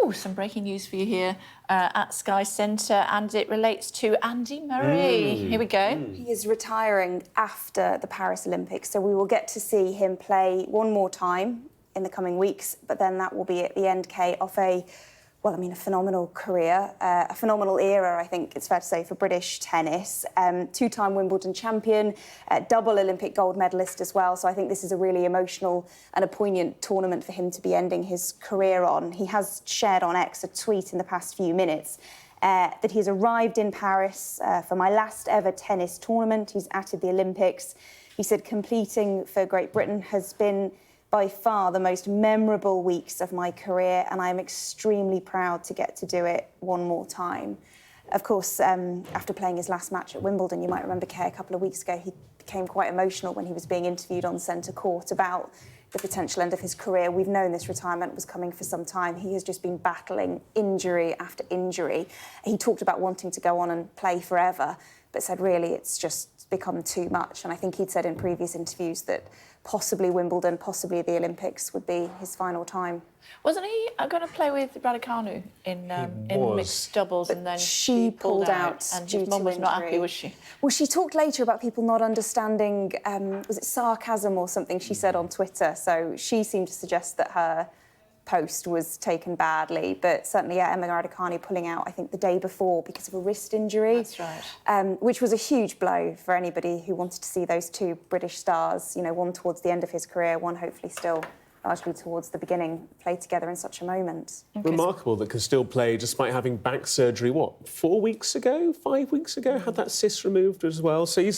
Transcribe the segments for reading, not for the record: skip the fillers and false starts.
Oh, some breaking news for you here at Sky Centre, and it relates to Andy Murray. Here we go. He is retiring after the Paris Olympics, so we will get to see him play one more time in the coming weeks, but then that will be at the end, Kate, of a phenomenal career, a phenomenal era, I think it's fair to say, for British tennis. Two-time Wimbledon champion, double Olympic gold medalist as well. So I think this is a really emotional and a poignant tournament for him to be ending his career on. He has shared on X a tweet in the past few minutes that he's arrived in Paris for my last ever tennis tournament. He's at the Olympics. He said competing for Great Britain has been by far the most memorable weeks of my career, and I'm extremely proud to get to do it one more time. Of course, after playing his last match at Wimbledon, you might remember, Kay, a couple of weeks ago, he became quite emotional when he was being interviewed on centre court about the potential end of his career. We've known this retirement was coming for some time. He has just been battling injury after injury. He talked about wanting to go on and play forever, but said really it's just become too much. And I think he'd said in previous interviews that possibly Wimbledon, possibly the Olympics would be his final time. Wasn't he going to play with Raducanu in mixed doubles, but and then she pulled out and due his mum to was not injury. happy, was she? Well, she talked later about people not understanding, was it sarcasm or something she said on Twitter? So she seemed to suggest that her post was taken badly, but certainly, Emma Raducanu pulling out, I think, the day before because of a wrist injury. That's right. Which was a huge blow for anybody who wanted to see those two British stars, you know, one towards the end of his career, one hopefully still largely towards the beginning, play together in such a moment. Okay. Remarkable that can still play despite having back surgery, 4 weeks ago, 5 weeks ago, had that cyst removed as well. So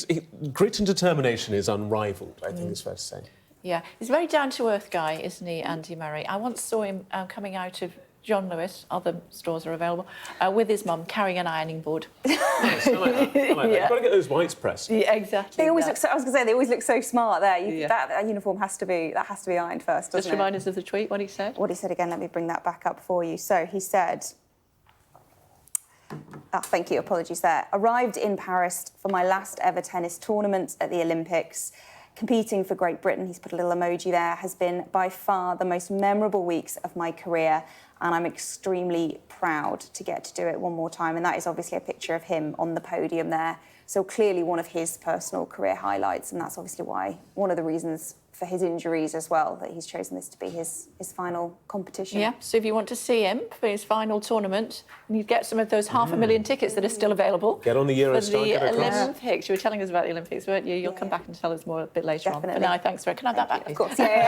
grit and determination is unrivalled, I think it's fair to say. Yeah, he's a very down-to-earth guy, isn't he, Andy Murray? I once saw him coming out of John Lewis, other stores are available, with his mum carrying an ironing board. Yes, I like that. You've got to get those whites pressed. Yeah, exactly. They always look so, I was going to say, they always look so smart there. That uniform has to be ironed first, doesn't it? Just remind us of the tweet, what he said. What he said again, let me bring that back up for you. So he said, thank you, apologies there. Arrived in Paris for my last ever tennis tournament at the Olympics. Competing for Great Britain, he's put a little emoji there, has been by far the most memorable weeks of my career, and I'm extremely proud to get to do it one more time. And that is obviously a picture of him on the podium there. So clearly one of his personal career highlights, and that's obviously why, one of the reasons for his injuries as well, that he's chosen this to be his final competition. Yeah, so if you want to see him for his final tournament, you need to get some of those 500,000 tickets that are still available. Get on the Eurostar, for the get across. Olympics. You were telling us about the Olympics, weren't you? You'll come back and tell us more a bit later on. But now, thanks, Can I have that back? Of course, yeah.